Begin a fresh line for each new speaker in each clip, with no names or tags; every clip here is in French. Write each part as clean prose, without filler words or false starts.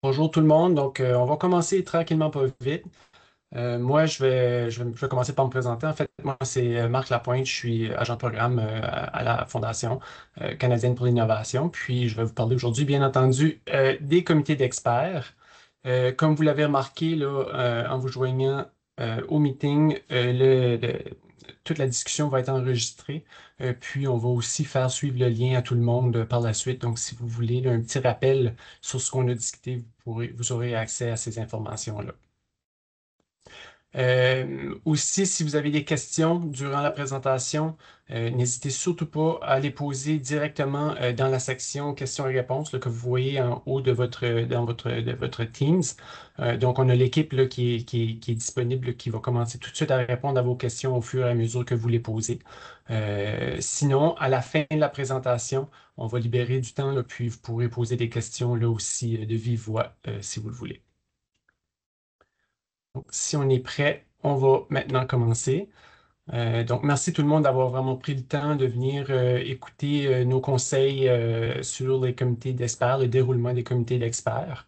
Bonjour tout le monde. On va commencer tranquillement pas vite. Moi, je vais commencer par me présenter. En fait, moi, c'est Marc Lapointe. Je suis agent de programme à la Fondation canadienne pour l'innovation. Puis, je vais vous parler aujourd'hui, bien entendu, des comités d'experts. Comme vous l'avez remarqué là, en vous joignant au meeting, toute la discussion va être enregistrée. Puis, on va aussi faire suivre le lien à tout le monde par la suite. Donc, si vous voulez là, un petit rappel sur ce qu'on a discuté, vous aurez accès à ces informations-là. Aussi, si vous avez des questions durant la présentation, n'hésitez surtout pas à les poser directement dans la section questions et réponses là, que vous voyez en haut de votre Teams. Donc, on a l'équipe là, qui est disponible, là, qui va commencer tout de suite à répondre à vos questions au fur et à mesure que vous les posez. Sinon, à la fin de la présentation, on va libérer du temps, là, puis vous pourrez poser des questions là aussi de vive voix si vous le voulez. Donc, si on est prêt, on va maintenant commencer. Donc, merci tout le monde d'avoir vraiment pris le temps de venir écouter nos conseils sur les comités d'experts, le déroulement des comités d'experts.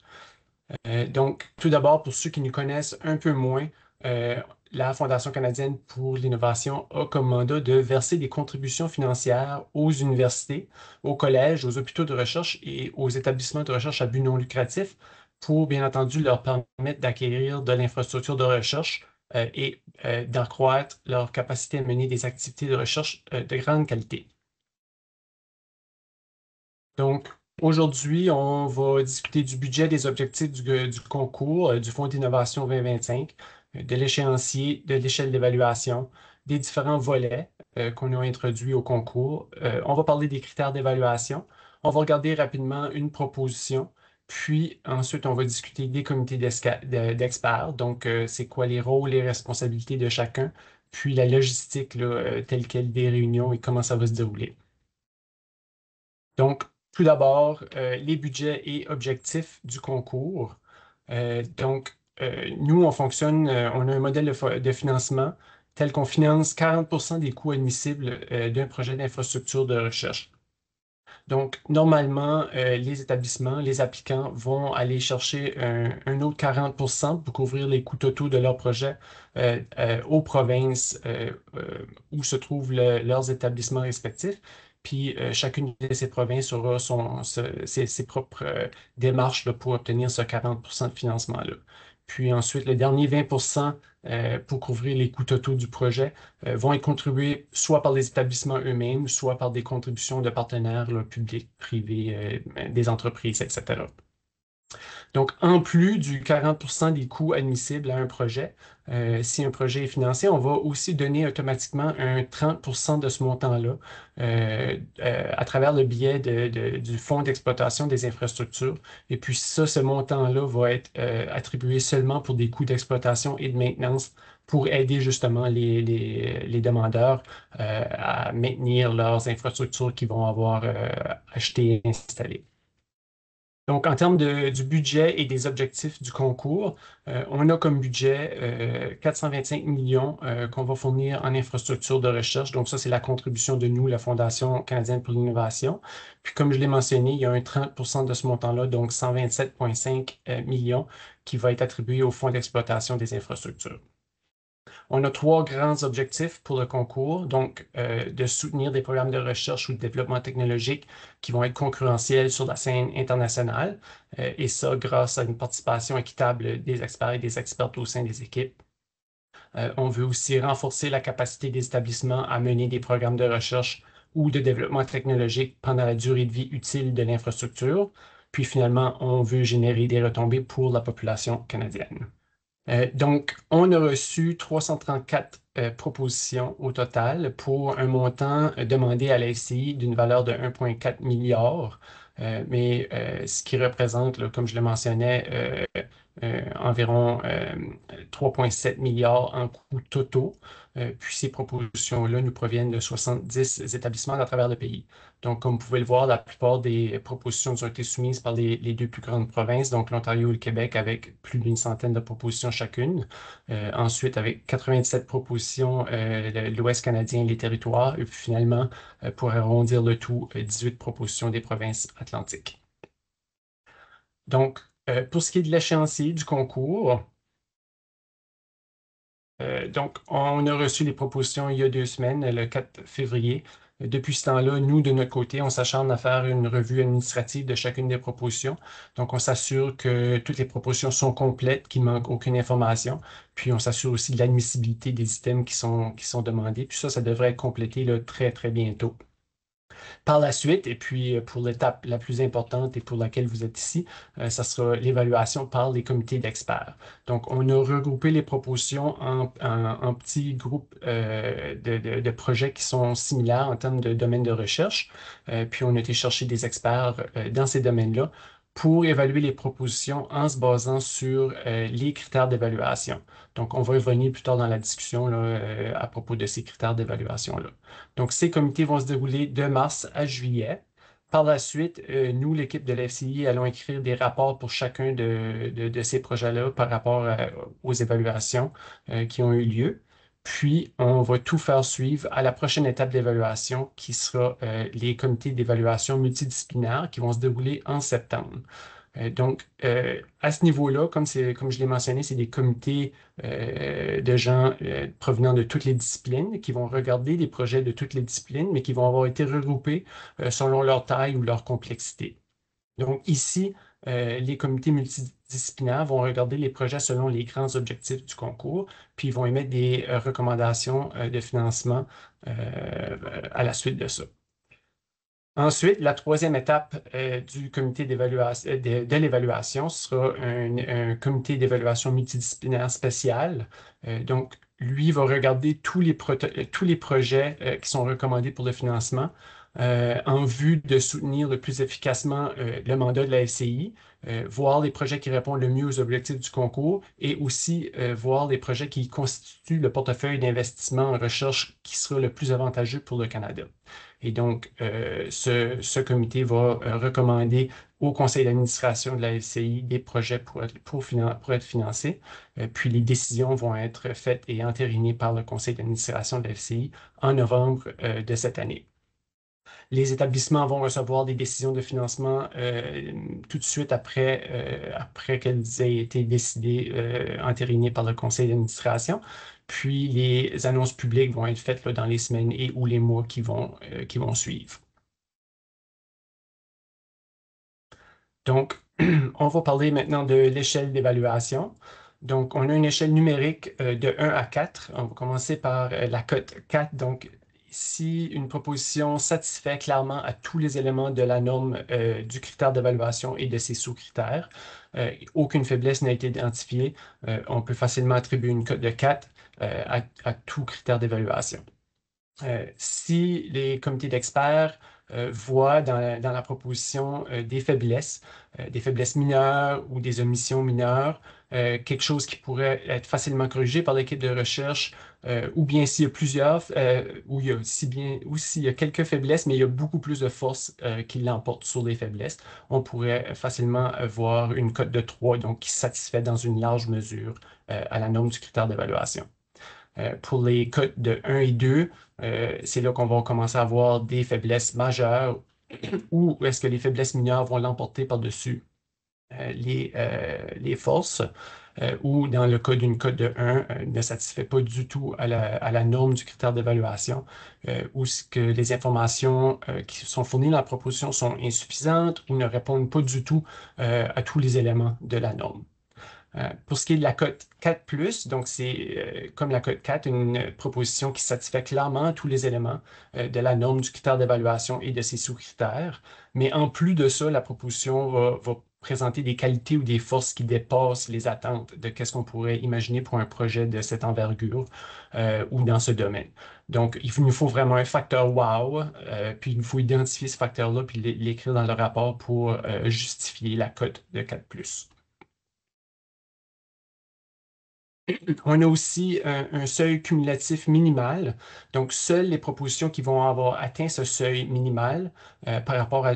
Donc, tout d'abord, pour ceux qui nous connaissent un peu moins, euh, la Fondation canadienne pour l'innovation a comme mandat de verser des contributions financières aux universités, aux collèges, aux hôpitaux de recherche et aux établissements de recherche à but non lucratif pour, bien entendu, leur permettre d'acquérir de l'infrastructure de recherche et d'accroître leur capacité à mener des activités de recherche de grande qualité. Donc, aujourd'hui, on va discuter du budget, des objectifs du concours, du Fonds d'innovation 2025, de l'échéancier, de l'échelle d'évaluation, des différents volets qu'on a introduits au concours. On va parler des critères d'évaluation. On va regarder rapidement une proposition. Puis ensuite, on va discuter des comités d'experts. Donc, c'est quoi les rôles et responsabilités de chacun, puis la logistique là, telle quelle des réunions et comment ça va se dérouler. Donc, tout d'abord, les budgets et objectifs du concours. Nous, on fonctionne, on a un modèle de financement tel qu'on finance 40 des coûts admissibles d'un projet d'infrastructure de recherche. Donc, normalement, les établissements, les applicants vont aller chercher un autre 40 pour couvrir les coûts totaux de leur projet aux provinces où se trouvent leurs établissements respectifs. Puis, chacune de ces provinces aura ses propres démarches là, pour obtenir ce 40 de financement-là. Puis ensuite, le dernier 20 pour couvrir les coûts totaux du projet vont être contribués soit par les établissements eux-mêmes, soit par des contributions de partenaires là, publics, privés, des entreprises, etc. Donc, en plus du 40 des coûts admissibles à un projet, si un projet est financé, on va aussi donner automatiquement un 30 de ce montant-là à travers le biais du Fonds d'exploitation des infrastructures. Et puis ça, ce montant-là va être attribué seulement pour des coûts d'exploitation et de maintenance pour aider justement les demandeurs à maintenir leurs infrastructures qu'ils vont avoir achetées et installées. Donc, en termes du budget et des objectifs du concours, on a comme budget 425 millions qu'on va fournir en infrastructure de recherche. Donc, ça, c'est la contribution de nous, la Fondation canadienne pour l'innovation. Puis, comme je l'ai mentionné, il y a un 30 de ce montant-là, donc 127,5 millions, qui va être attribué au Fonds d'exploitation des infrastructures. On a trois grands objectifs pour le concours, donc de soutenir des programmes de recherche ou de développement technologique qui vont être concurrentiels sur la scène internationale, et ça grâce à une participation équitable des experts et des expertes au sein des équipes. On veut aussi renforcer la capacité des établissements à mener des programmes de recherche ou de développement technologique pendant la durée de vie utile de l'infrastructure. Puis finalement, on veut générer des retombées pour la population canadienne. Donc, on a reçu 334 propositions au total pour un montant demandé à la FCI d'une valeur de 1,4 milliard, ce qui représente, là, comme je le mentionnais, environ 3,7 milliards en coûts totaux. Puis ces propositions-là nous proviennent de 70 établissements à travers le pays. Donc, comme vous pouvez le voir, la plupart des propositions nous ont été soumises par les deux plus grandes provinces, donc l'Ontario et le Québec, avec plus d'une centaine de propositions chacune. Ensuite, avec 97 propositions, l'Ouest canadien et les territoires. Et puis finalement, pour arrondir le tout, 18 propositions des provinces atlantiques. Donc, Pour ce qui est de l'échéancier du concours, donc, on a reçu les propositions il y a 2 semaines, le 4 février. Depuis ce temps-là, nous, de notre côté, on s'acharne à faire une revue administrative de chacune des propositions. Donc, on s'assure que toutes les propositions sont complètes, qu'il ne manque aucune information. Puis, on s'assure aussi de l'admissibilité des items qui sont demandés. Puis ça devrait être complété là, très, très bientôt. Par la suite, et puis pour l'étape la plus importante et pour laquelle vous êtes ici, ça sera l'évaluation par les comités d'experts. Donc, on a regroupé les propositions en petits groupes de projets qui sont similaires en termes de domaine de recherche. Puis, on a été chercher des experts dans ces domaines-là pour évaluer les propositions en se basant sur les critères d'évaluation. Donc, on va revenir plus tard dans la discussion là, à propos de ces critères d'évaluation-là. Donc, ces comités vont se dérouler de mars à juillet. Par la suite, nous, l'équipe de l'FCI, allons écrire des rapports pour chacun de ces projets-là par rapport aux évaluations qui ont eu lieu. Puis, on va tout faire suivre à la prochaine étape d'évaluation qui sera les comités d'évaluation multidisciplinaires qui vont se dérouler en septembre. Donc, à ce niveau-là, comme je l'ai mentionné, c'est des comités de gens provenant de toutes les disciplines qui vont regarder des projets de toutes les disciplines, mais qui vont avoir été regroupés selon leur taille ou leur complexité. Donc, ici, les comités multidisciplinaires vont regarder les projets selon les grands objectifs du concours, puis ils vont émettre des recommandations de financement à la suite de ça. Ensuite, la troisième étape du comité d'évaluation, de l'évaluation sera un comité d'évaluation multidisciplinaire spécial. Donc, lui va regarder tous les projets qui sont recommandés pour le financement en vue de soutenir le plus efficacement le mandat de la SCI, voir les projets qui répondent le mieux aux objectifs du concours et aussi voir les projets qui constituent le portefeuille d'investissement en recherche qui sera le plus avantageux pour le Canada. Et donc, ce comité va recommander au conseil d'administration de la FCI des projets pour être financés. Puis les décisions vont être faites et entérinées par le conseil d'administration de la FCI en novembre de cette année. Les établissements vont recevoir des décisions de financement tout de suite après qu'elles aient été décidées, entérinées par le conseil d'administration. Puis les annonces publiques vont être faites là, dans les semaines et ou les mois qui vont suivre. Donc, on va parler maintenant de l'échelle d'évaluation. Donc, on a une échelle numérique de 1 à 4. On va commencer par la cote 4. Donc, si une proposition satisfait clairement à tous les éléments de la norme du critère d'évaluation et de ses sous-critères, aucune faiblesse n'a été identifiée, on peut facilement attribuer une cote de 4 à tout critère d'évaluation. Si les comités d'experts voient dans la proposition des faiblesses mineures ou des omissions mineures, quelque chose qui pourrait être facilement corrigé par l'équipe de recherche, ou bien s'il y a ou ou s'il y a quelques faiblesses, mais il y a beaucoup plus de force qui l'emporte sur les faiblesses, on pourrait facilement voir une cote de 3, donc qui satisfait dans une large mesure à la norme du critère d'évaluation. Pour les cotes de 1 et 2, c'est là qu'on va commencer à avoir des faiblesses majeures ou est-ce que les faiblesses mineures vont l'emporter par-dessus les forces ou dans le cas d'une cote de 1, ne satisfait pas du tout à la norme du critère d'évaluation ou ce que les informations qui sont fournies dans la proposition sont insuffisantes ou ne répondent pas du tout à tous les éléments de la norme. Pour ce qui est de la cote 4+, donc c'est comme la cote 4, une proposition qui satisfait clairement tous les éléments de la norme du critère d'évaluation et de ses sous-critères. Mais en plus de ça, la proposition va présenter des qualités ou des forces qui dépassent les attentes de qu'est-ce qu'on pourrait imaginer pour un projet de cette envergure ou dans ce domaine. Donc, il nous faut vraiment un facteur wow, puis il nous faut identifier ce facteur-là puis l'écrire dans le rapport pour justifier la cote de 4+. On a aussi un seuil cumulatif minimal. Donc, seules les propositions qui vont avoir atteint ce seuil minimal par rapport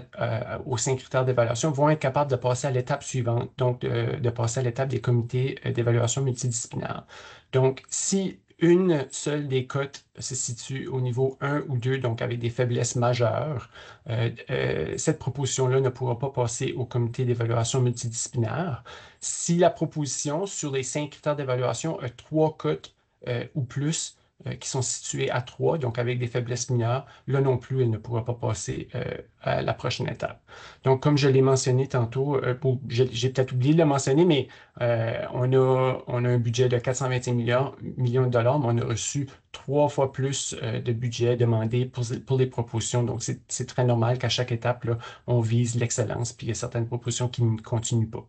aux 5 critères d'évaluation vont être capables de passer à l'étape suivante, donc de passer à l'étape des comités d'évaluation multidisciplinaire. Donc, si une seule des cotes se situe au niveau 1 ou 2, donc avec des faiblesses majeures, cette proposition-là ne pourra pas passer au comité d'évaluation multidisciplinaire. Si la proposition sur les 5 critères d'évaluation a 3 cotes ou plus, qui sont situées à 3, donc avec des faiblesses mineures, là non plus, elle ne pourra pas passer à la prochaine étape. Donc, comme je l'ai mentionné tantôt, j'ai peut-être oublié de le mentionner, mais on a un budget de 425 millions de dollars, mais on a reçu 3 fois plus de budget demandé pour les propositions. Donc, c'est très normal qu'à chaque étape, là, on vise l'excellence, puis il y a certaines propositions qui ne continuent pas.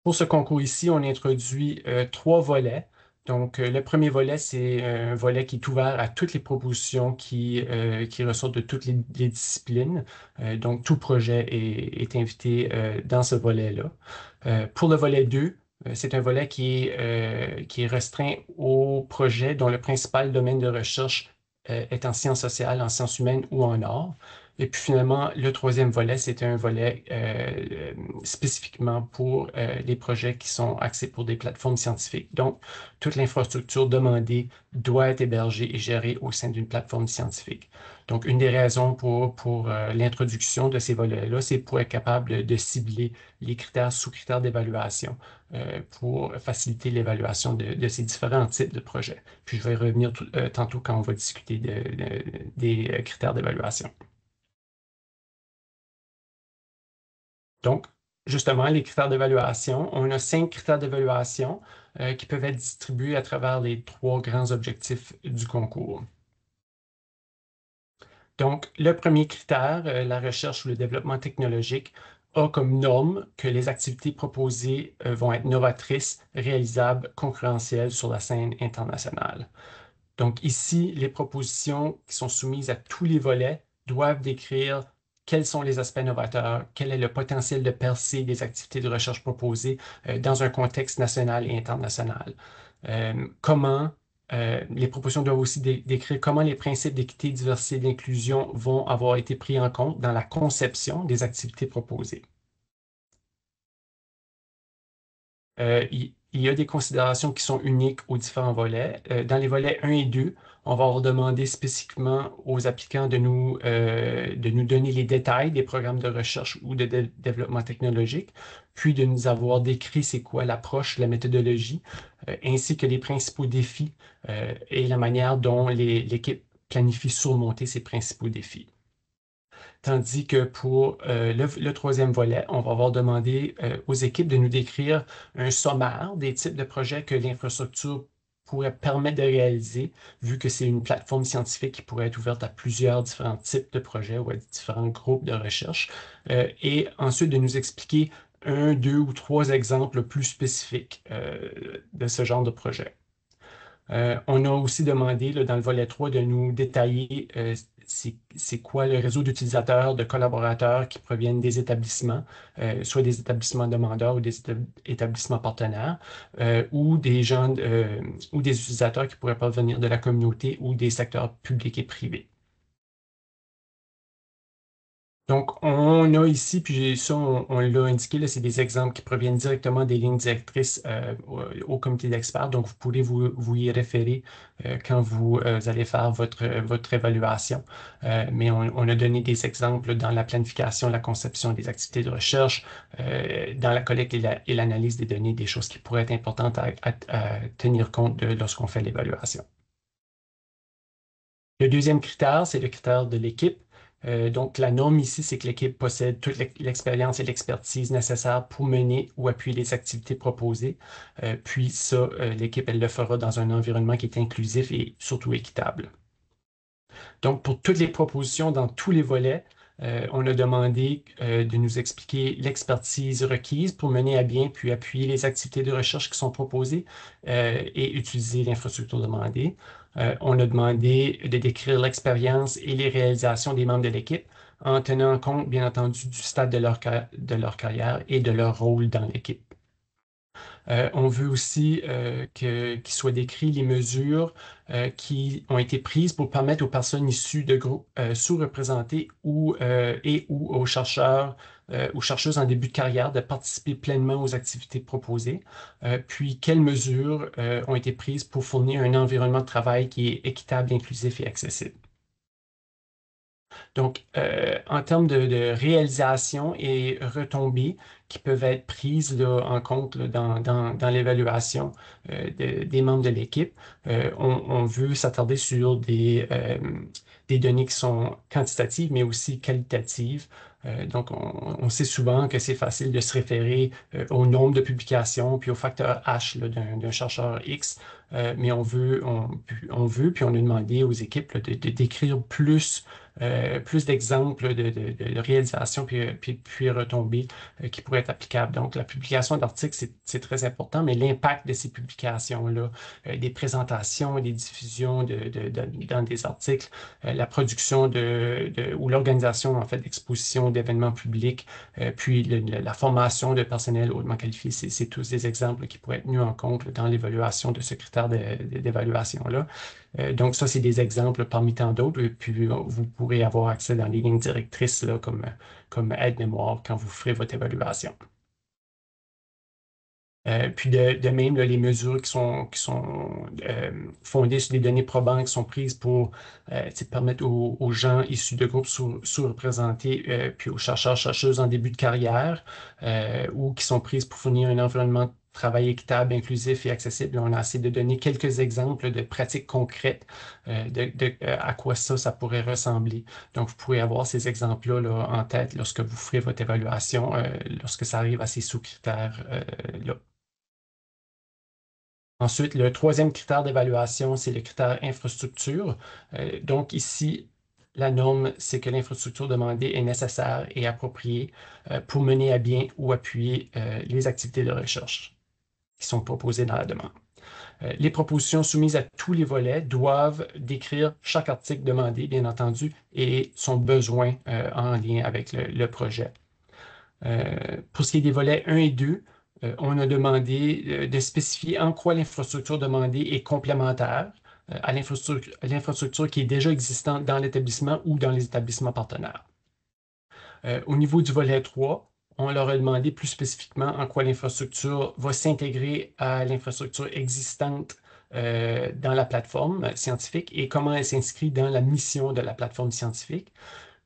Pour ce concours ici, on introduit 3 volets. Donc, le premier volet, c'est un volet qui est ouvert à toutes les propositions qui ressortent de toutes les disciplines. Donc, tout projet est invité dans ce volet-là. Pour le volet 2, c'est un volet qui est restreint aux projets dont le principal domaine de recherche est en sciences sociales, en sciences humaines ou en arts. Et puis finalement, le troisième volet, c'est un volet spécifiquement pour les projets qui sont axés pour des plateformes scientifiques. Donc, toute l'infrastructure demandée doit être hébergée et gérée au sein d'une plateforme scientifique. Donc, une des raisons pour l'introduction de ces volets-là, c'est pour être capable de cibler les critères, sous-critères d'évaluation pour faciliter l'évaluation de ces différents types de projets. Puis, je vais y revenir tantôt quand on va discuter des critères d'évaluation. Donc, justement, les critères d'évaluation, on a 5 critères d'évaluation qui peuvent être distribués à travers les 3 grands objectifs du concours. Donc, le premier critère, la recherche ou le développement technologique, a comme norme que les activités proposées vont être novatrices, réalisables, concurrentielles sur la scène internationale. Donc ici, les propositions qui sont soumises à tous les volets doivent décrire quels sont les aspects novateurs, quel est le potentiel de percée des activités de recherche proposées dans un contexte national et international. Comment les propositions doivent aussi décrire comment les principes d'équité, diversité et d'inclusion vont avoir été pris en compte dans la conception des activités proposées. Il y a des considérations qui sont uniques aux différents volets. Dans les volets 1 et 2, on va avoir demandé spécifiquement aux applicants de nous donner les détails des programmes de recherche ou de développement technologique, puis de nous avoir décrit c'est quoi l'approche, la méthodologie, ainsi que les principaux défis et la manière dont l'équipe planifie surmonter ces principaux défis. Tandis que pour le troisième volet, on va avoir demandé aux équipes de nous décrire un sommaire des types de projets que l'infrastructure pourrait permettre de réaliser, vu que c'est une plateforme scientifique qui pourrait être ouverte à plusieurs différents types de projets ou à différents groupes de recherche, et ensuite de nous expliquer 1, 2 ou 3 exemples plus spécifiques de ce genre de projet. On a aussi demandé là, dans le volet 3 de nous détailler c'est quoi le réseau d'utilisateurs, de collaborateurs qui proviennent des établissements, soit des établissements demandeurs ou des établissements partenaires, ou des gens ou des utilisateurs qui pourraient provenir de la communauté ou des secteurs publics et privés. Donc, on a ici, puis ça, on l'a indiqué, là, c'est des exemples qui proviennent directement des lignes directrices au comité d'experts. Donc, vous pourrez vous y référer quand vous allez faire votre évaluation. Mais on a donné des exemples dans la planification, la conception des activités de recherche, dans la collecte et l'analyse des données, des choses qui pourraient être importantes à tenir compte lorsqu'on fait l'évaluation. Le deuxième critère, c'est le critère de l'équipe. Donc, la norme ici, c'est que l'équipe possède toute l'expérience et l'expertise nécessaires pour mener ou appuyer les activités proposées. Puis ça, l'équipe, elle le fera dans un environnement qui est inclusif et surtout équitable. Donc, pour toutes les propositions dans tous les volets, on a demandé de nous expliquer l'expertise requise pour mener à bien puis appuyer les activités de recherche qui sont proposées et utiliser l'infrastructure demandée. On a demandé de décrire l'expérience et les réalisations des membres de l'équipe en tenant compte, bien entendu, du stade de leur carrière et de leur rôle dans l'équipe. On veut aussi qu'il soit décrit les mesures qui ont été prises pour permettre aux personnes issues de groupes sous-représentés ou aux chercheurs ou chercheuses en début de carrière de participer pleinement aux activités proposées. Puis, quelles mesures ont été prises pour fournir un environnement de travail qui est équitable, inclusif et accessible. Donc, en termes de réalisation et retombées qui peuvent être prises là, en compte là, dans l'évaluation des membres de l'équipe, on veut s'attarder sur des données qui sont quantitatives, mais aussi qualitatives. Donc, on sait souvent que c'est facile de se référer au nombre de publications puis au facteur H là, d'un chercheur X, mais puis on a demandé aux équipes là, de décrire plus d'exemples de réalisation puis retombées qui pourraient être applicables. Donc, la publication d'articles, c'est très important, mais l'impact de ces publications-là, des présentations, des diffusions dans des articles, la production ou l'organisation, en fait, d'expositions, d'événements publics, puis la formation de personnel hautement qualifié, c'est tous des exemples qui pourraient être tenus en compte dans l'évaluation de ce critère d'évaluation-là. Donc, ça, c'est des exemples parmi tant d'autres. Et puis, vous pourrez avoir accès dans les lignes directrices là, comme aide-mémoire quand vous ferez votre évaluation. Puis de même, là, les mesures qui sont fondées sur des données probantes qui sont prises pour permettre aux gens issus de groupes sous-représentés, puis aux chercheurs, chercheuses en début de carrière, ou qui sont prises pour fournir un environnement de travail équitable, inclusif et accessible. On a essayé de donner quelques exemples de pratiques concrètes à quoi ça pourrait ressembler. Donc, vous pourrez avoir ces exemples-là là, en tête lorsque vous ferez votre évaluation, lorsque ça arrive à ces sous-critères-là. Ensuite, le troisième critère d'évaluation, c'est le critère infrastructure. Donc ici, la norme, c'est que l'infrastructure demandée est nécessaire et appropriée pour mener à bien ou appuyer les activités de recherche qui sont proposées dans la demande. Les propositions soumises à tous les volets doivent décrire chaque article demandé, bien entendu, et son besoin en lien avec le projet. Pour ce qui est des volets 1 et 2, on a demandé de spécifier en quoi l'infrastructure demandée est complémentaire à l'infrastructure qui est déjà existante dans l'établissement ou dans les établissements partenaires. Au niveau du volet 3, on leur a demandé plus spécifiquement en quoi l'infrastructure va s'intégrer à l'infrastructure existante dans la plateforme scientifique et comment elle s'inscrit dans la mission de la plateforme scientifique.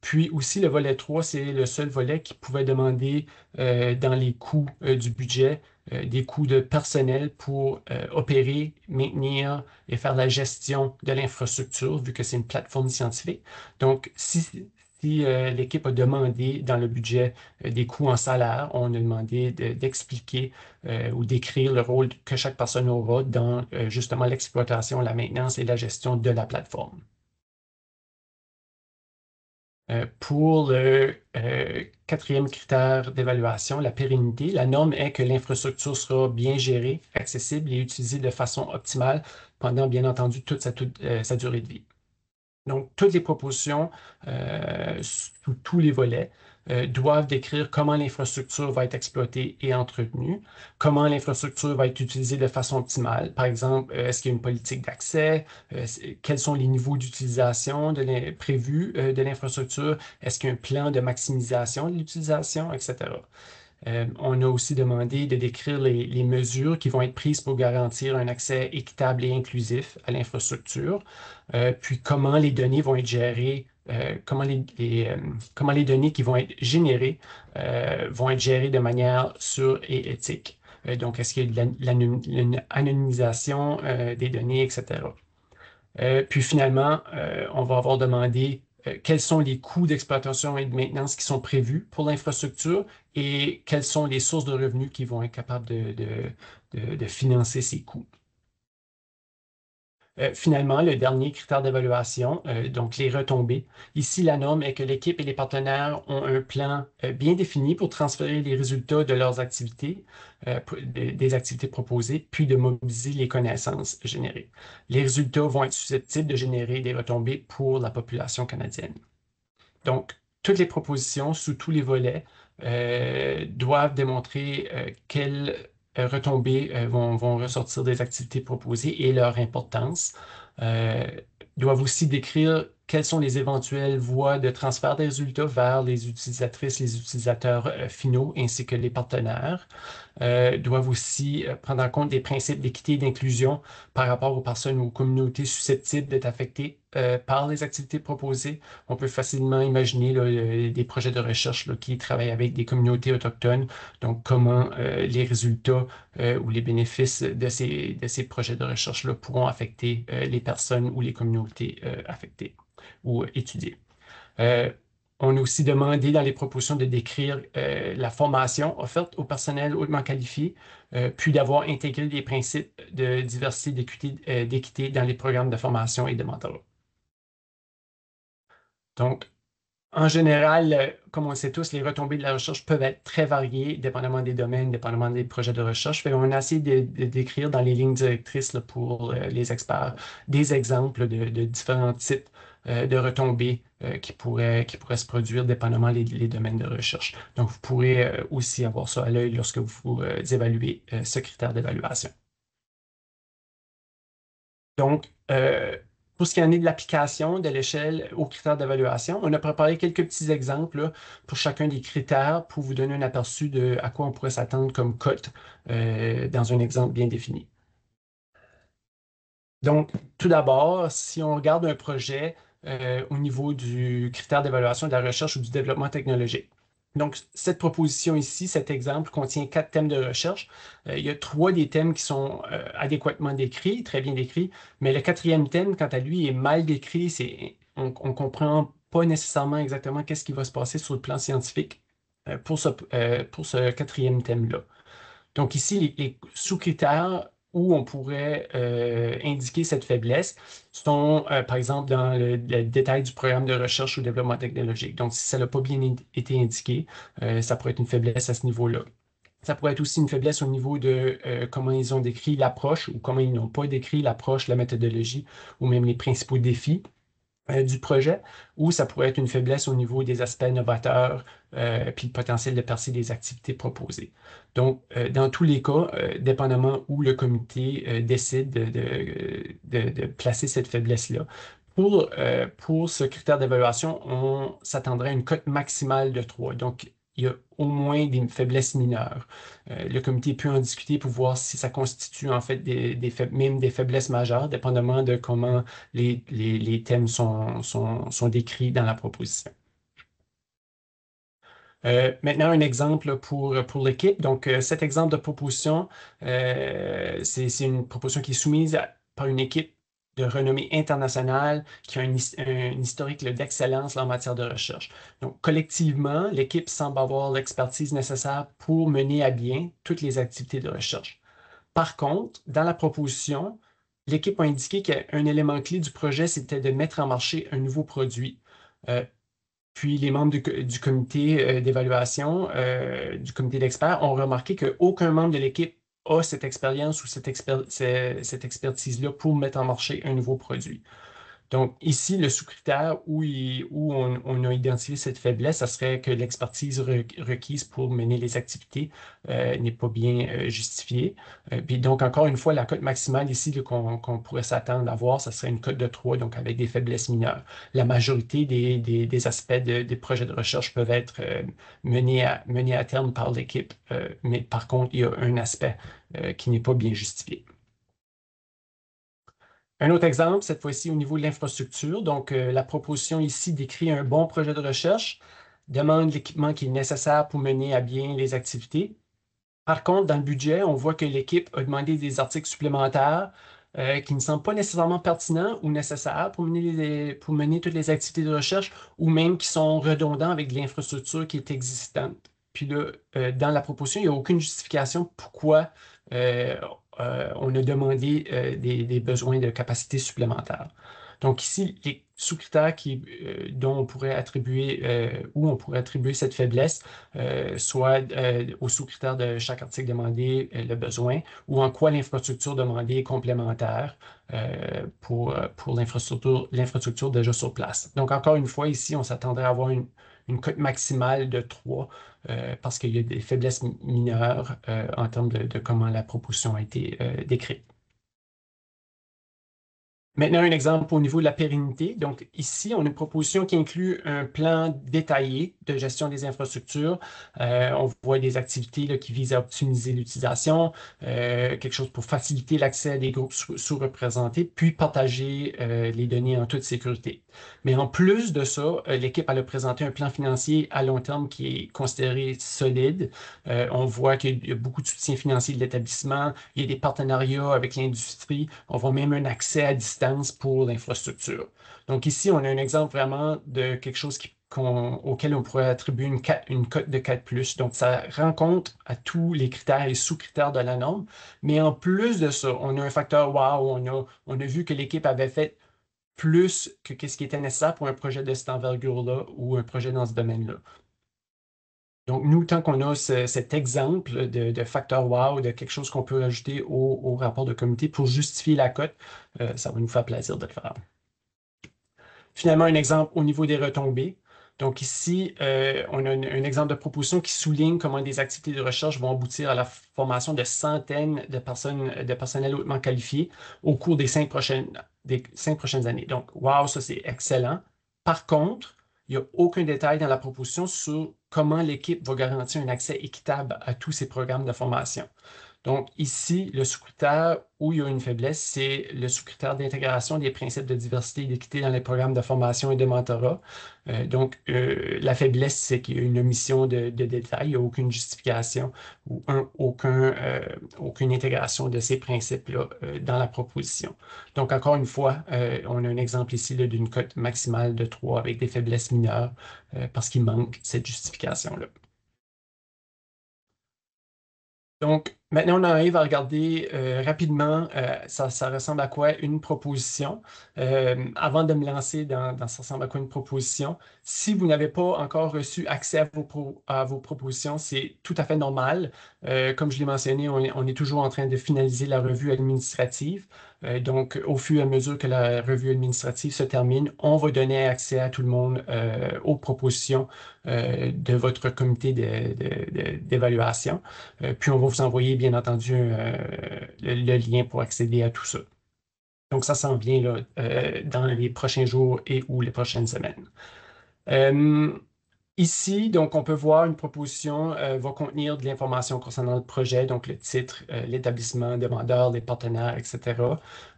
Puis aussi, le volet 3, c'est le seul volet qui pouvait demander dans les coûts du budget des coûts de personnel pour opérer, maintenir et faire la gestion de l'infrastructure, vu que c'est une plateforme scientifique. Donc, si l'équipe a demandé dans le budget des coûts en salaire, on a demandé d'expliquer ou d'écrire le rôle que chaque personne aura dans justement l'exploitation, la maintenance et la gestion de la plateforme. Pour le quatrième critère d'évaluation, la pérennité, la norme est que l'infrastructure sera bien gérée, accessible et utilisée de façon optimale pendant, bien entendu, toute sa durée de vie. Donc, toutes les propositions sous tous les volets doivent décrire comment l'infrastructure va être exploitée et entretenue, comment l'infrastructure va être utilisée de façon optimale. Par exemple, est-ce qu'il y a une politique d'accès? Quels sont les niveaux d'utilisation prévus de l'infrastructure? Est-ce qu'il y a un plan de maximisation de l'utilisation, etc. On a aussi demandé de décrire les mesures qui vont être prises pour garantir un accès équitable et inclusif à l'infrastructure, puis comment les données vont être gérées, comment les données qui vont être générées vont être gérées de manière sûre et éthique. Donc, est-ce qu'il y a de l'anonymisation des données, etc. Puis finalement, on va avoir demandé quels sont les coûts d'exploitation et de maintenance qui sont prévus pour l'infrastructure et quelles sont les sources de revenus qui vont être capables de financer ces coûts. Finalement, le dernier critère d'évaluation, donc les retombées. Ici, la norme est que l'équipe et les partenaires ont un plan bien défini pour transférer les résultats de leurs activités, des activités proposées, puis de mobiliser les connaissances générées. Les résultats vont être susceptibles de générer des retombées pour la population canadienne. Donc, toutes les propositions sous tous les volets doivent démontrer retombées vont ressortir des activités proposées et leur importance. Doivent aussi décrire quelles sont les éventuelles voies de transfert des résultats vers les utilisatrices, les utilisateurs finaux ainsi que les partenaires. Doivent aussi prendre en compte des principes d'équité et d'inclusion par rapport aux personnes ou aux communautés susceptibles d'être affectées par les activités proposées. On peut facilement imaginer là, des projets de recherche là, qui travaillent avec des communautés autochtones, donc comment les résultats ou les bénéfices de ces projets de recherche-là pourront affecter les personnes ou les communautés affectées ou étudiées. Euh, on a aussi demandé dans les propositions de décrire la formation offerte au personnel hautement qualifié, puis d'avoir intégré des principes de diversité, d'équité dans les programmes de formation et de mentorat. Donc, en général, comme on le sait tous, les retombées de la recherche peuvent être très variées, dépendamment des domaines, dépendamment des projets de recherche. On a essayé de décrire dans les lignes directrices là, pour les experts des exemples de différents types de retombées qui pourraient se produire dépendamment les domaines de recherche. Donc, vous pourrez aussi avoir ça à l'œil lorsque vous évaluez ce critère d'évaluation. Donc, pour ce qui en est de l'application de l'échelle aux critères d'évaluation, on a préparé quelques petits exemples là, pour chacun des critères pour vous donner un aperçu de à quoi on pourrait s'attendre comme cote dans un exemple bien défini. Donc, tout d'abord, si on regarde un projet au niveau du critère d'évaluation de la recherche ou du développement technologique. Donc, cette proposition ici, cet exemple, contient 4 thèmes de recherche. Il y a 3 des thèmes qui sont adéquatement décrits, très bien décrits, mais le 4e thème, quant à lui, est mal décrit. On ne comprend pas nécessairement exactement qu'est-ce qui va se passer sur le plan scientifique pour ce 4e thème-là. Donc ici, les sous-critères où on pourrait indiquer cette faiblesse sont, par exemple, dans le détail du programme de recherche ou développement technologique. Donc, si ça n'a pas bien été indiqué, ça pourrait être une faiblesse à ce niveau-là. Ça pourrait être aussi une faiblesse au niveau de comment ils ont décrit l'approche ou comment ils n'ont pas décrit l'approche, la méthodologie ou même les principaux défis du projet, ou ça pourrait être une faiblesse au niveau des aspects novateurs, puis le potentiel de percer des activités proposées. Donc, dans tous les cas, dépendamment où le comité décide de placer cette faiblesse-là, pour ce critère d'évaluation, on s'attendrait à une cote maximale de 3. Donc, il y a au moins des faiblesses mineures. Le comité peut en discuter pour voir si ça constitue en fait même des faiblesses majeures, dépendamment de comment les thèmes sont décrits dans la proposition. Maintenant, un exemple pour l'équipe. Donc, cet exemple de proposition, c'est une proposition qui est soumise par une équipe de renommée internationale qui a un historique d'excellence en matière de recherche. Donc, collectivement, l'équipe semble avoir l'expertise nécessaire pour mener à bien toutes les activités de recherche. Par contre, dans la proposition, l'équipe a indiqué qu'un élément clé du projet, c'était de mettre en marché un nouveau produit. Puis les membres du comité d'évaluation, du comité d'experts, ont remarqué qu'aucun membre de l'équipe a cette expérience ou cette expertise-là pour mettre en marché un nouveau produit. Donc, ici, le sous-critère où on a identifié cette faiblesse, ça serait que l'expertise requise pour mener les activités n'est pas bien justifiée. Puis donc, encore une fois, la cote maximale ici qu'on pourrait s'attendre à voir, ça serait une cote de 3, donc avec des faiblesses mineures. La majorité des aspects des projets de recherche peuvent être menés à terme par l'équipe, mais par contre, il y a un aspect qui n'est pas bien justifié. Un autre exemple, cette fois-ci au niveau de l'infrastructure. Donc, la proposition ici décrit un bon projet de recherche, demande l'équipement qui est nécessaire pour mener à bien les activités. Par contre, dans le budget, on voit que l'équipe a demandé des articles supplémentaires qui ne semblent pas nécessairement pertinents ou nécessaires pour mener toutes les activités de recherche ou même qui sont redondants avec de l'infrastructure qui est existante. Puis là, dans la proposition, il n'y a aucune justification pourquoi euh, on a demandé des besoins de capacité supplémentaires. Donc ici, les sous-critères dont on pourrait attribuer, où on pourrait attribuer cette faiblesse, soit aux sous-critères de chaque article demandé, le besoin, ou en quoi l'infrastructure demandée est complémentaire pour l'infrastructure déjà sur place. Donc encore une fois, ici, on s'attendrait à avoir une cote maximale de 3 parce qu'il y a des faiblesses mineures en termes de comment la proposition a été décrite. Maintenant, un exemple au niveau de la pérennité. Donc, ici, on a une proposition qui inclut un plan détaillé de gestion des infrastructures. On voit des activités là, qui visent à optimiser l'utilisation, quelque chose pour faciliter l'accès à des groupes sous-représentés, puis partager les données en toute sécurité. Mais en plus de ça, l'équipe elle a présenté un plan financier à long terme qui est considéré solide. On voit qu'il y a beaucoup de soutien financier de l'établissement, il y a des partenariats avec l'industrie, on voit même un accès à distance pour l'infrastructure. Donc ici, on a un exemple vraiment de quelque chose auquel on pourrait attribuer une cote de 4+. Donc ça rencontre à tous les critères et sous-critères de la norme. Mais en plus de ça, on a un facteur wow, on a vu que l'équipe avait fait plus que ce qui était nécessaire pour un projet de cette envergure-là ou un projet dans ce domaine-là. Donc, nous, tant qu'on a cet exemple de facteur wow, de quelque chose qu'on peut ajouter au rapport de comité pour justifier la cote, ça va nous faire plaisir de le faire. Finalement, un exemple au niveau des retombées. Donc ici, on a un exemple de proposition qui souligne comment des activités de recherche vont aboutir à la formation de centaines de personnes, de personnel hautement qualifié au cours des 5 prochaines années. Donc, wow, ça c'est excellent. Par contre, il n'y a aucun détail dans la proposition sur comment l'équipe va garantir un accès équitable à tous ces programmes de formation. Donc, ici, le sous-critère où il y a une faiblesse, c'est le sous-critère d'intégration des principes de diversité et d'équité dans les programmes de formation et de mentorat. Donc, la faiblesse, c'est qu'il y a une omission de détails, il n'y a aucune justification ou aucune intégration de ces principes-là dans la proposition. Donc, encore une fois, on a un exemple ici d'une cote maximale de 3 avec des faiblesses mineures parce qu'il manque cette justification-là. Donc, maintenant, on arrive à regarder rapidement, ça ressemble à quoi une proposition. Avant de me lancer dans ça ressemble à quoi une proposition, si vous n'avez pas encore reçu accès à vos propositions, c'est tout à fait normal. Comme je l'ai mentionné, on est toujours en train de finaliser la revue administrative. Donc, au fur et à mesure que la revue administrative se termine, on va donner accès à tout le monde aux propositions de votre comité d'évaluation. Puis on va vous envoyer, bien entendu, le lien pour accéder à tout ça. Donc, ça s'en vient là, dans les prochains jours et ou les prochaines semaines. Euh, Ici, donc, on peut voir une proposition va contenir de l'information concernant le projet, donc le titre, l'établissement, demandeur, les partenaires, etc.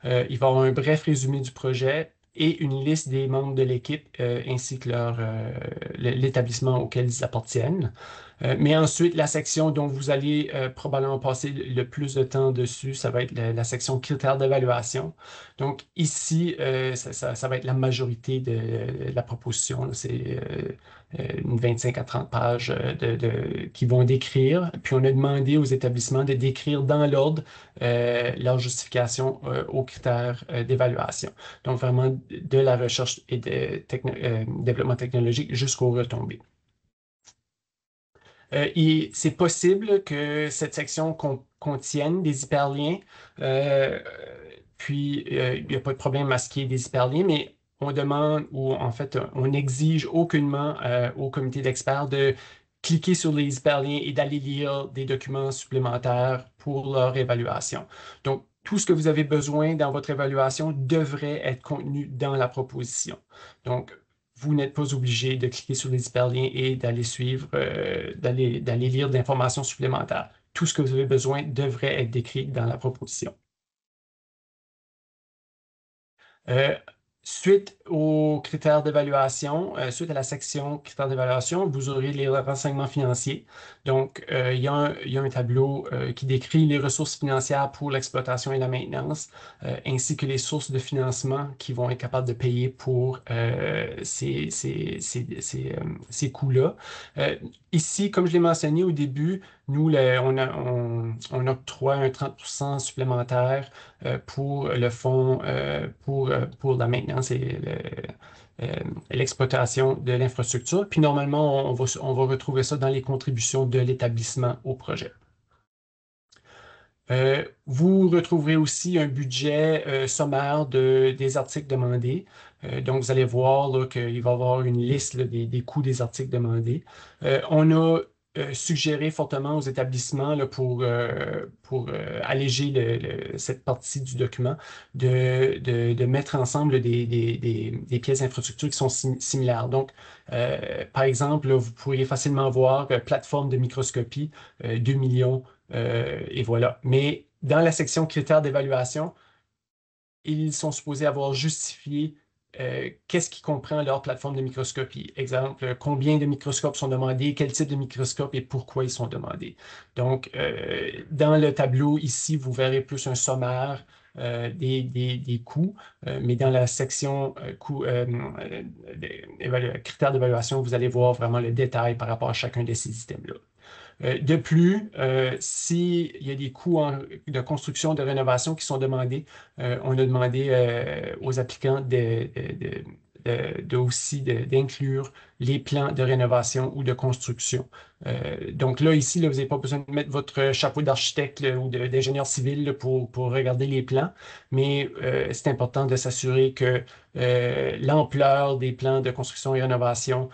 Il va y avoir un bref résumé du projet et une liste des membres de l'équipe ainsi que l'établissement auquel ils appartiennent. Mais ensuite, la section dont vous allez probablement passer le plus de temps dessus, ça va être la section critères d'évaluation. Donc ici, ça va être la majorité de la proposition, là. C'est une 25 à 30 pages qui vont décrire. Puis on a demandé aux établissements de décrire dans l'ordre leur justification aux critères d'évaluation. Donc vraiment de la recherche et de développement technologique jusqu'aux retombées. C'est possible que cette section contienne des hyperliens, euh, puis il n'y a pas de problème à ce qu'il y ait des hyperliens, mais on demande ou en fait on n'exige aucunement au comité d'experts de cliquer sur les hyperliens et d'aller lire des documents supplémentaires pour leur évaluation. Donc, tout ce que vous avez besoin dans votre évaluation devrait être contenu dans la proposition. Donc, vous n'êtes pas obligé de cliquer sur les hyperliens et d'aller suivre, d'aller lire d'informations supplémentaires. Tout ce que vous avez besoin devrait être décrit dans la proposition. Euh, Suite aux critères d'évaluation, suite à la section critères d'évaluation, vous aurez les renseignements financiers. Donc, il y a un tableau qui décrit les ressources financières pour l'exploitation et la maintenance, ainsi que les sources de financement qui vont être capables de payer pour ces coûts-là. Euh, Ici, comme je l'ai mentionné au début, nous, on octroie un 30% supplémentaire pour le fonds pour la maintenance et euh, l'exploitation de l'infrastructure. Puis normalement, on va retrouver ça dans les contributions de l'établissement au projet. Vous retrouverez aussi un budget sommaire des articles demandés. Donc, vous allez voir là, qu'il va y avoir une liste là, des coûts des articles demandés. On a suggéré fortement aux établissements là, pour alléger cette partie du document de mettre ensemble des pièces d'infrastructure qui sont similaires. Donc, par exemple, là, vous pourriez facilement voir plateforme de microscopie, 2 millions et voilà. Mais dans la section critères d'évaluation, ils sont supposés avoir justifié qu'est-ce qui comprend leur plateforme de microscopie. Exemple, combien de microscopes sont demandés, quel type de microscope et pourquoi ils sont demandés. Donc, dans le tableau ici, vous verrez plus un sommaire des coûts, mais dans la section critères d'évaluation, vous allez voir vraiment le détail par rapport à chacun de ces items-là. De plus, s'il y a des coûts de construction, de rénovation qui sont demandés, on a demandé aux applicants aussi d'inclure les plans de rénovation ou de construction. Donc là, ici, là, vous n'avez pas besoin de mettre votre chapeau d'architecte ou d'ingénieur civil là, pour regarder les plans, mais c'est important de s'assurer que l'ampleur des plans de construction et rénovation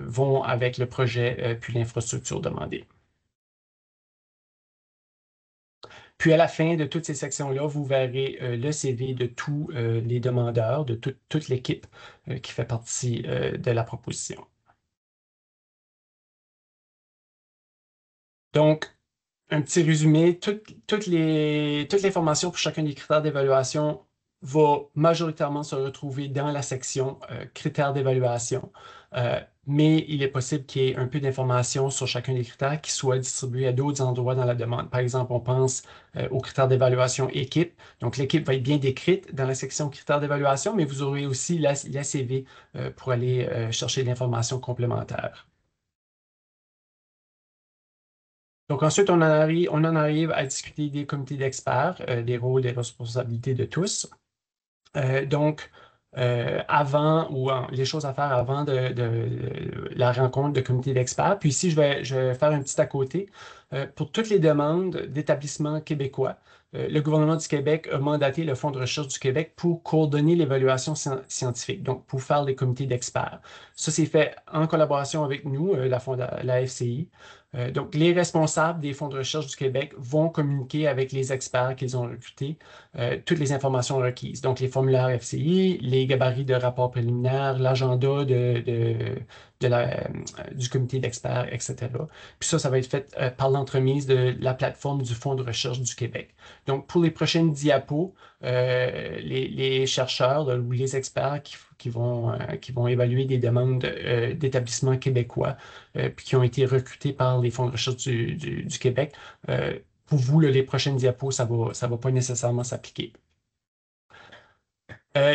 vont avec le projet puis l'infrastructure demandée. Puis à la fin de toutes ces sections-là, vous verrez le CV de tous les demandeurs, de toute l'équipe qui fait partie de la proposition. Donc, un petit résumé, toute l'information pour chacun des critères d'évaluation va majoritairement se retrouver dans la section critères d'évaluation. Mais il est possible qu'il y ait un peu d'informations sur chacun des critères qui soient distribués à d'autres endroits dans la demande. Par exemple, on pense aux critères d'évaluation équipe. Donc, l'équipe va être bien décrite dans la section critères d'évaluation, mais vous aurez aussi la CV pour aller chercher l'information complémentaire. Donc ensuite, on en arrive à discuter des comités d'experts, des rôles et des responsabilités de tous. Donc, avant ou les choses à faire avant de la rencontre de comité d'experts. Puis ici, je vais faire un petit à côté. Pour toutes les demandes d'établissements québécois, le gouvernement du Québec a mandaté le Fonds de recherche du Québec pour coordonner l'évaluation scientifique, donc pour faire des comités d'experts. Ça, c'est fait en collaboration avec nous, la FCI. Donc, les responsables des fonds de recherche du Québec vont communiquer avec les experts qu'ils ont recrutés toutes les informations requises. Donc, les formulaires FCI, les gabarits de rapport préliminaire, l'agenda du comité d'experts, etc. Puis ça va être fait par l'entremise de la plateforme du Fonds de recherche du Québec. Donc, pour les prochaines diapos, les chercheurs là, ou les experts qui vont évaluer des demandes d'établissements québécois puis qui ont été recrutés par les fonds de recherche du Québec, pour vous, là, les prochaines diapos, ça va pas nécessairement s'appliquer.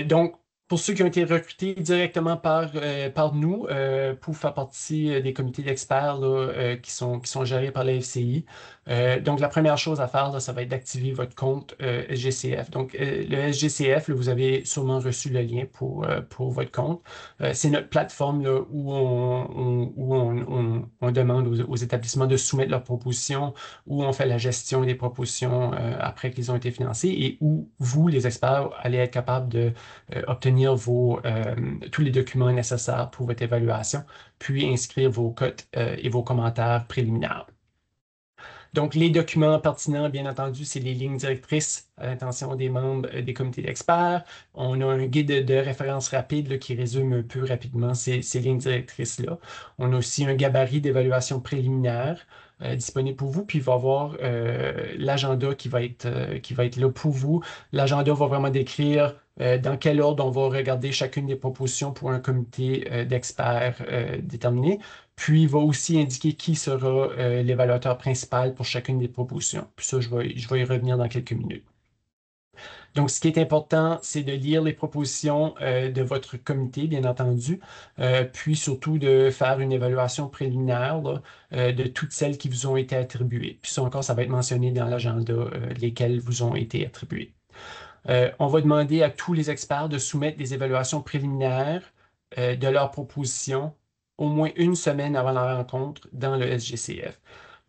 Donc, pour ceux qui ont été recrutés directement par nous pour faire partie des comités d'experts là, qui sont gérés par la FCI, donc la première chose à faire, là, ça va être d'activer votre compte SGCF. Donc, le SGCF, là, vous avez sûrement reçu le lien pour votre compte. C'est notre plateforme là, on demande aux établissements de soumettre leurs propositions, où on fait la gestion des propositions après qu'ils ont été financées et où vous, les experts, allez être capables de obtenir tous les documents nécessaires pour votre évaluation, puis inscrire vos cotes et vos commentaires préliminaires. Donc, les documents pertinents, bien entendu, c'est les lignes directrices à l'intention des membres des comités d'experts. On a un guide de référence rapide là, qui résume un peu rapidement ces lignes directrices-là. On a aussi un gabarit d'évaluation préliminaire disponible pour vous, puis il va y avoir l'agenda qui va être là pour vous. L'agenda va vraiment décrire dans quel ordre on va regarder chacune des propositions pour un comité d'experts déterminé. Puis, il va aussi indiquer qui sera l'évaluateur principal pour chacune des propositions. Puis ça, je vais y revenir dans quelques minutes. Donc, ce qui est important, c'est de lire les propositions de votre comité, bien entendu, puis surtout de faire une évaluation préliminaire là, de toutes celles qui vous ont été attribuées. Puis ça encore, ça va être mentionné dans l'agenda lesquelles vous ont été attribuées. On va demander à tous les experts de soumettre des évaluations préliminaires de leurs propositions au moins une semaine avant la rencontre dans le SGCF.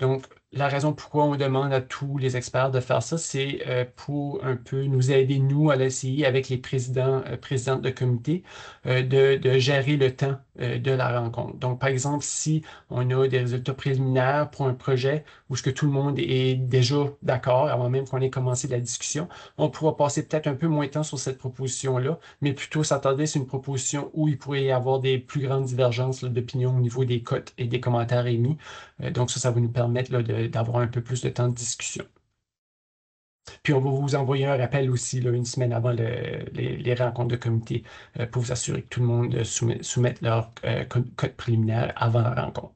Donc, La raison pourquoi on demande à tous les experts de faire ça, c'est pour un peu nous aider, nous, à l'ECI, avec les présidentes de comité, de gérer le temps de la rencontre. Donc, par exemple, si on a des résultats préliminaires pour un projet où ce que tout le monde est déjà d'accord, avant même qu'on ait commencé la discussion, on pourra passer peut-être un peu moins de temps sur cette proposition-là, mais plutôt s'attarder sur une proposition où il pourrait y avoir des plus grandes divergences d'opinion au niveau des cotes et des commentaires émis. Donc ça va nous permettre là, d'avoir un peu plus de temps de discussion. Puis on va vous envoyer un rappel aussi là, une semaine avant les rencontres de comité pour vous assurer que tout le monde soumette leur code préliminaire avant la rencontre.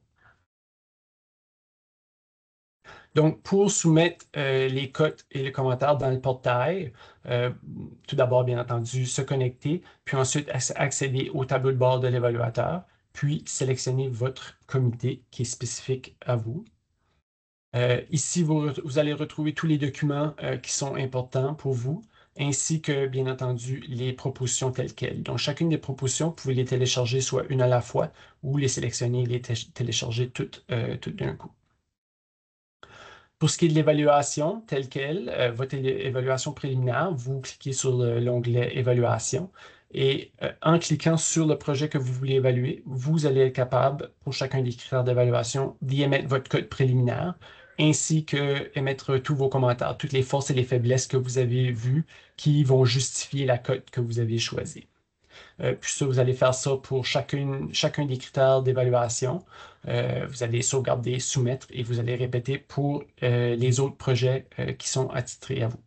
Donc, pour soumettre les cotes et les commentaires dans le portail, euh, tout d'abord, bien entendu, se connecter, puis ensuite accéder au tableau de bord de l'évaluateur, puis sélectionner votre comité qui est spécifique à vous. Ici, vous allez retrouver tous les documents qui sont importants pour vous, ainsi que, bien entendu, les propositions telles quelles. Donc, chacune des propositions, vous pouvez les télécharger soit une à la fois ou les sélectionner et les télécharger toutes d'un coup. Pour ce qui est de l'évaluation telle quelle, votre évaluation préliminaire, vous cliquez sur l'onglet Évaluation et en cliquant sur le projet que vous voulez évaluer, vous allez être capable, pour chacun des critères d'évaluation, d'y émettre votre code préliminaire ainsi que émettre tous vos commentaires, toutes les forces et les faiblesses que vous avez vues qui vont justifier la cote que vous avez choisie. Puis ça, vous allez faire ça pour chacun des critères d'évaluation. Vous allez sauvegarder, soumettre et vous allez répéter pour les autres projets qui sont attitrés à vous.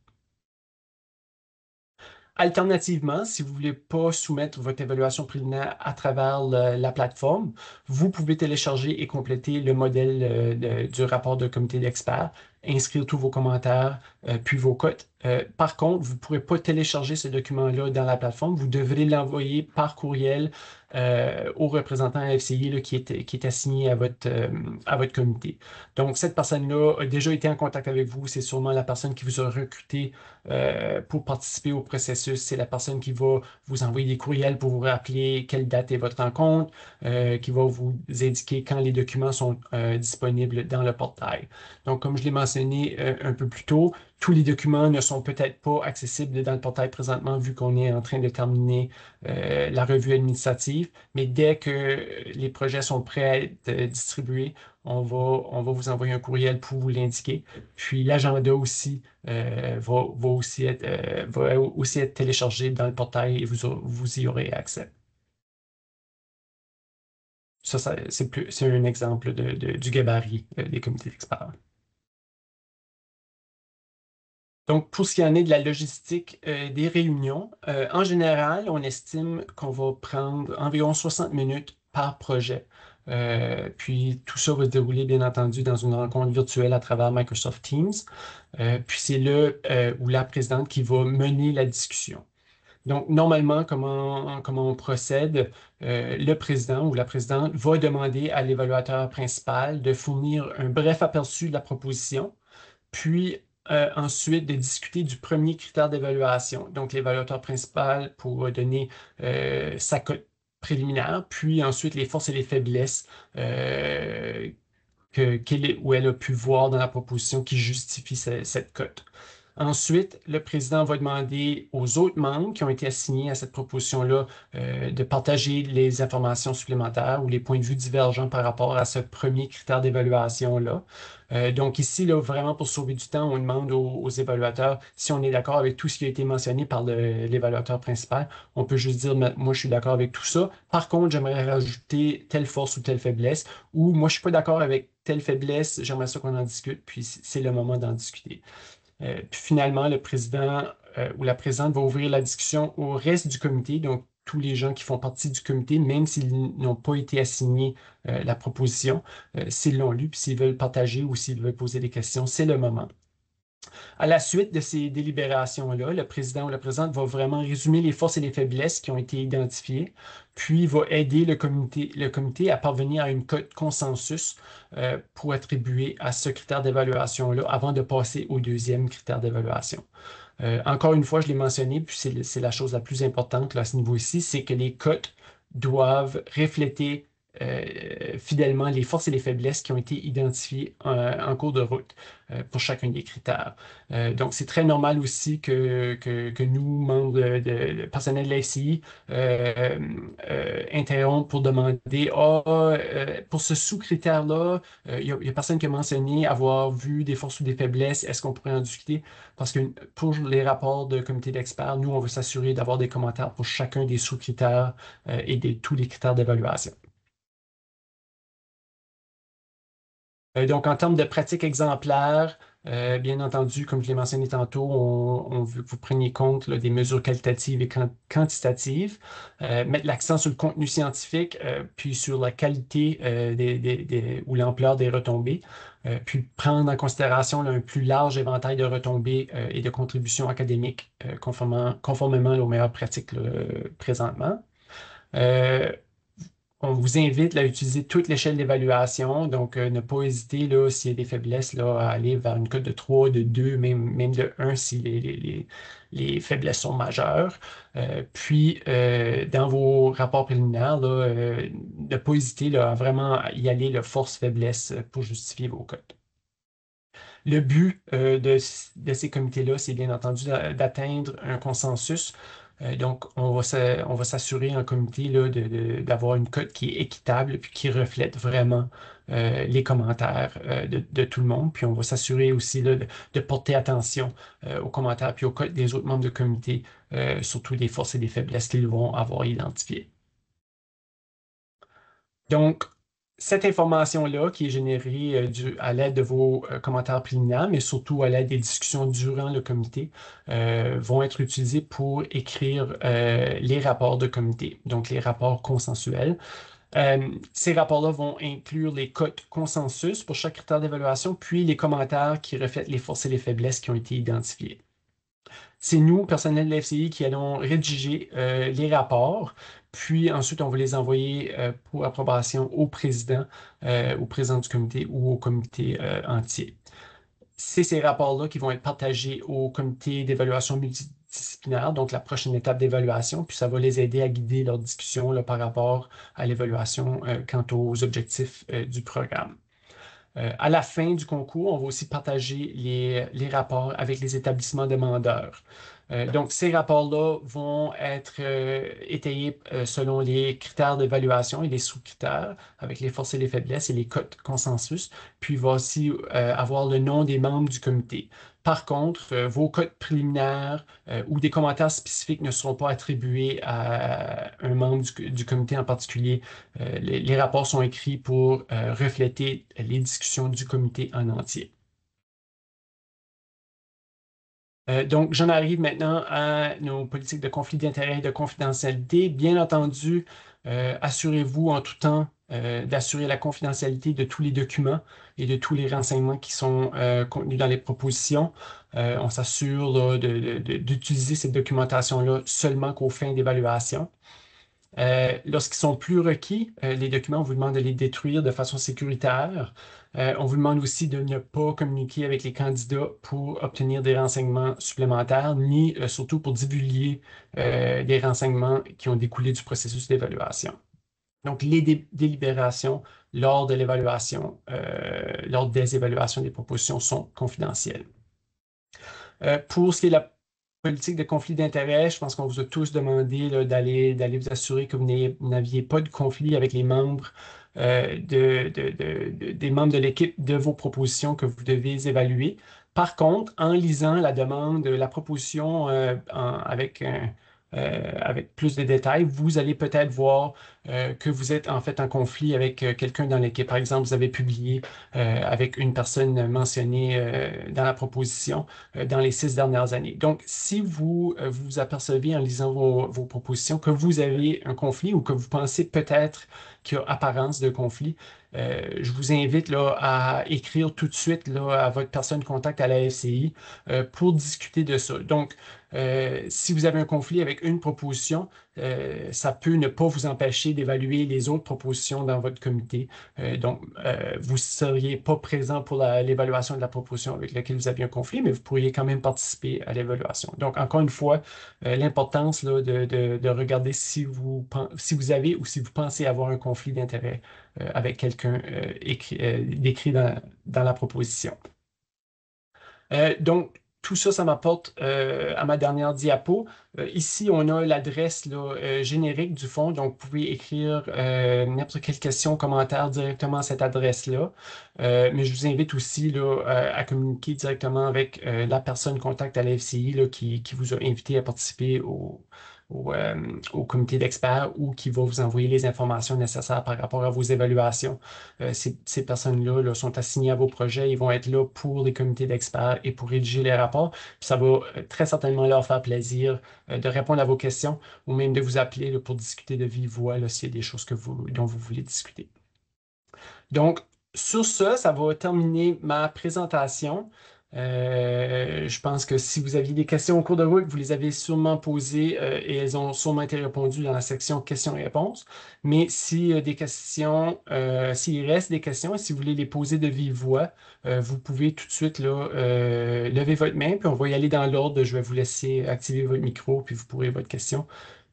Alternativement, si vous ne voulez pas soumettre votre évaluation préliminaire à travers la plateforme, vous pouvez télécharger et compléter le modèle du rapport de comité d'experts, inscrire tous vos commentaires, puis vos cotes. Par contre, vous ne pourrez pas télécharger ce document-là dans la plateforme. Vous devrez l'envoyer par courriel au représentant FCI là, qui est assigné à votre comité. Donc, cette personne-là a déjà été en contact avec vous. C'est sûrement la personne qui vous a recruté pour participer au processus. C'est la personne qui va vous envoyer des courriels pour vous rappeler quelle date est votre rencontre, qui va vous indiquer quand les documents sont disponibles dans le portail. Donc, comme je l'ai mentionné un peu plus tôt, tous les documents ne sont peut-être pas accessibles dans le portail présentement vu qu'on est en train de terminer la revue administrative, mais dès que les projets sont prêts à être distribués, on va vous envoyer un courriel pour vous l'indiquer. Puis l'agenda aussi va aussi être téléchargé dans le portail et vous y aurez accès. C'est un exemple du gabarit des comités d'experts. Donc, pour ce qui en est de la logistique des réunions, en général, on estime qu'on va prendre environ 60 minutes par projet. Puis tout ça va se dérouler, bien entendu, dans une rencontre virtuelle à travers Microsoft Teams. Puis c'est le ou la présidente qui va mener la discussion. Donc, normalement, comment on procède? Le président ou la présidente va demander à l'évaluateur principal de fournir un bref aperçu de la proposition puis ensuite de discuter du premier critère d'évaluation. Donc, l'évaluateur principal pour donner sa cote préliminaire, puis ensuite les forces et les faiblesses où elle a pu voir dans la proposition qui justifie cette cote. Ensuite, le président va demander aux autres membres qui ont été assignés à cette proposition-là de partager les informations supplémentaires ou les points de vue divergents par rapport à ce premier critère d'évaluation-là. Donc ici, là, vraiment pour sauver du temps, on demande aux évaluateurs si on est d'accord avec tout ce qui a été mentionné par l'évaluateur principal. On peut juste dire, moi, je suis d'accord avec tout ça. Par contre, j'aimerais rajouter telle force ou telle faiblesse, ou moi, je suis pas d'accord avec telle faiblesse, j'aimerais ça qu'on en discute, puis c'est le moment d'en discuter. Puis finalement, le président ou la présidente va ouvrir la discussion au reste du comité, donc tous les gens qui font partie du comité, même s'ils n'ont pas été assignés la proposition, s'ils l'ont lu, puis s'ils veulent partager ou s'ils veulent poser des questions, c'est le moment. À la suite de ces délibérations-là, le président ou la présidente va vraiment résumer les forces et les faiblesses qui ont été identifiées, puis va aider le comité à parvenir à une cote consensus pour attribuer à ce critère d'évaluation-là avant de passer au deuxième critère d'évaluation. Encore une fois, je l'ai mentionné, puis c'est la chose la plus importante là, à ce niveau-ci, c'est que les cotes doivent refléter fidèlement les forces et les faiblesses qui ont été identifiées en cours de route pour chacun des critères. Donc, c'est très normal aussi que nous, membres de personnel de la FCI, interrompent pour demander, pour ce sous-critère-là, il y a personne qui a mentionné avoir vu des forces ou des faiblesses. Est-ce qu'on pourrait en discuter? Parce que pour les rapports de comité d'experts, nous, on veut s'assurer d'avoir des commentaires pour chacun des sous-critères et tous les critères d'évaluation. Donc, en termes de pratique exemplaire, bien entendu, comme je l'ai mentionné tantôt, on veut que vous preniez compte là, des mesures qualitatives et quantitatives, mettre l'accent sur le contenu scientifique, puis sur la qualité ou l'ampleur des retombées, puis prendre en considération là, un plus large éventail de retombées et de contributions académiques conformément aux meilleures pratiques là, présentement. Euh, on vous invite là, à utiliser toute l'échelle d'évaluation, donc ne pas hésiter là, s'il y a des faiblesses là, à aller vers une cote de 3, de 2, même de 1 si les faiblesses sont majeures. Puis, dans vos rapports préliminaires, là, ne pas hésiter là, à vraiment y aller le force-faiblesse pour justifier vos cotes. Le but de ces comités-là, c'est bien entendu d'atteindre un consensus. Donc, on va s'assurer en comité là, d'avoir une cote qui est équitable puis qui reflète vraiment les commentaires de tout le monde. Puis, on va s'assurer aussi là, de porter attention aux commentaires puis aux cotes des autres membres de comité, surtout des forces et des faiblesses qu'ils vont avoir identifiées. Donc, cette information-là qui est générée à l'aide de vos commentaires préliminaires, mais surtout à l'aide des discussions durant le comité, vont être utilisées pour écrire les rapports de comité, donc les rapports consensuels. Ces rapports-là vont inclure les cotes consensus pour chaque critère d'évaluation, puis les commentaires qui reflètent les forces et les faiblesses qui ont été identifiées. C'est nous, personnel de la FCI, qui allons rédiger les rapports, puis ensuite on va les envoyer pour approbation au président du comité ou au comité entier. C'est ces rapports-là qui vont être partagés au comité d'évaluation multidisciplinaire, donc la prochaine étape d'évaluation, puis ça va les aider à guider leur discussion là, par rapport à l'évaluation quant aux objectifs du programme. À la fin du concours, on va aussi partager les rapports avec les établissements demandeurs. Donc, ces rapports-là vont être étayés selon les critères d'évaluation et les sous-critères, avec les forces et les faiblesses et les cotes consensus. Puis, il va aussi avoir le nom des membres du comité. Par contre, vos cotes préliminaires ou des commentaires spécifiques ne seront pas attribués à un membre du comité en particulier. Les rapports sont écrits pour refléter les discussions du comité en entier. Donc, j'en arrive maintenant à nos politiques de conflit d'intérêts et de confidentialité. Bien entendu, assurez-vous en tout temps d'assurer la confidentialité de tous les documents et de tous les renseignements qui sont contenus dans les propositions. On s'assure là, d'utiliser cette documentation-là seulement qu'aux fins d'évaluation. Lorsqu'ils sont plus requis, les documents, on vous demande de les détruire de façon sécuritaire. On vous demande aussi de ne pas communiquer avec les candidats pour obtenir des renseignements supplémentaires, ni surtout pour divulguer des renseignements qui ont découlé du processus d'évaluation. Donc, les délibérations lors de l'évaluation, lors des évaluations des propositions sont confidentielles. Pour ce qui est de la politique de conflit d'intérêts, je pense qu'on vous a tous demandé là, d'aller vous assurer que vous n'aviez pas de conflit avec les membres des membres de l'équipe de vos propositions que vous devez évaluer. Par contre, en lisant la demande, la proposition avec plus de détails, vous allez peut-être voir que vous êtes en fait en conflit avec quelqu'un dans l'équipe. Par exemple, vous avez publié avec une personne mentionnée dans la proposition dans les 6 dernières années. Donc, si vous apercevez en lisant vos propositions que vous avez un conflit ou que vous pensez peut-être qu'il y a apparence de conflit, je vous invite là, à écrire tout de suite là, à votre personne contact à la FCI pour discuter de ça. Donc, si vous avez un conflit avec une proposition, ça peut ne pas vous empêcher d'évaluer les autres propositions dans votre comité. Donc, vous ne seriez pas présent pour l'évaluation de la proposition avec laquelle vous aviez un conflit, mais vous pourriez quand même participer à l'évaluation. Donc, encore une fois, l'importance là, de regarder si vous avez ou si vous pensez avoir un conflit d'intérêt avec quelqu'un décrit dans la proposition. Donc, tout ça, ça m'apporte à ma dernière diapo. Ici, on a l'adresse générique du fonds, donc vous pouvez écrire n'importe quelle question, commentaire directement à cette adresse-là. Mais je vous invite aussi là, à communiquer directement avec la personne contact à la FCI là, qui vous a invité à participer au comité d'experts ou qui va vous envoyer les informations nécessaires par rapport à vos évaluations. Ces personnes-là là, sont assignées à vos projets, ils vont être là pour les comités d'experts et pour rédiger les rapports. Puis ça va très certainement leur faire plaisir de répondre à vos questions ou même de vous appeler là, pour discuter de vive voix là, s'il y a des choses dont vous voulez discuter. Donc, sur ça, ça va terminer ma présentation. Je pense que si vous aviez des questions au cours de route, vous les avez sûrement posées et elles ont sûrement été répondues dans la section questions et réponses. Mais si des questions, s'il reste des questions et si vous voulez les poser de vive voix, vous pouvez tout de suite là, lever votre main, puis on va y aller dans l'ordre. Je vais vous laisser activer votre micro, puis vous pourrez votre question.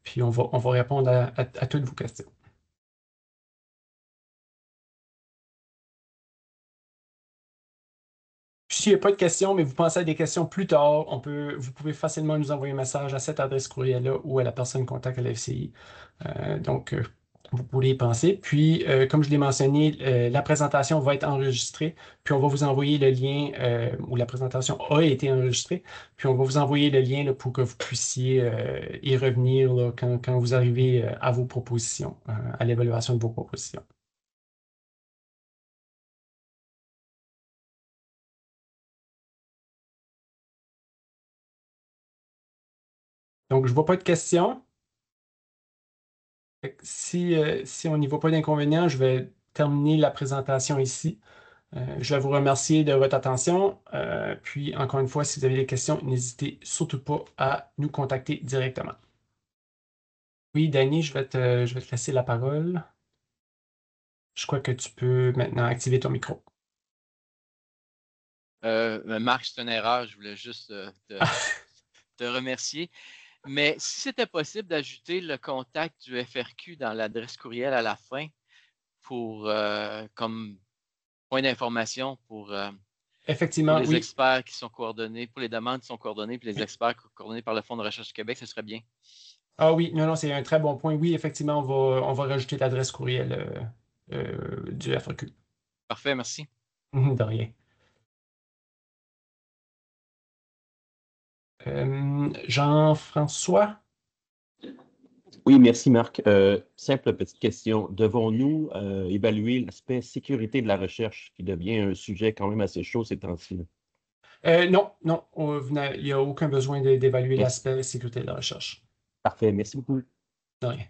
Puis on va répondre à toutes vos questions. S'il n'y a pas de questions, mais vous pensez à des questions plus tard, vous pouvez facilement nous envoyer un message à cette adresse courriel-là ou à la personne contact à la FCI. Donc, vous pouvez y penser. Puis, comme je l'ai mentionné, la présentation va être enregistrée, puis on va vous envoyer le lien, où la présentation a été enregistrée, puis on va vous envoyer le lien là, pour que vous puissiez y revenir là, quand vous arrivez à vos propositions, à l'évaluation de vos propositions. Donc, je ne vois pas de questions. Fait que si on n'y voit pas d'inconvénient, je vais terminer la présentation ici. Je vais vous remercier de votre attention. Puis, encore une fois, si vous avez des questions, n'hésitez surtout pas à nous contacter directement. Oui, Danny, je vais te laisser la parole. Je crois que tu peux maintenant activer ton micro.
Marc, c'est une erreur. Je voulais juste te remercier. Mais si c'était possible d'ajouter le contact du FRQ dans l'adresse courriel à la fin pour comme point d'information pour
Effectivement,
les
oui.
experts qui sont coordonnés, pour les demandes qui sont coordonnées, puis les
Oui.
experts coordonnés par le Fonds de recherche du Québec, ce serait bien.
Ah oui, non, non, c'est un très bon point. Oui, effectivement, on va rajouter l'adresse courriel du FRQ.
Parfait, merci.
De rien. Jean-François?
Oui, merci Marc. Simple petite question. Devons-nous évaluer l'aspect sécurité de la recherche qui devient un sujet quand même assez chaud ces temps-ci?
Non, non, il n'y a aucun besoin d'évaluer
Merci.
l'aspect sécurité de la recherche.
Parfait. Merci beaucoup.
De rien.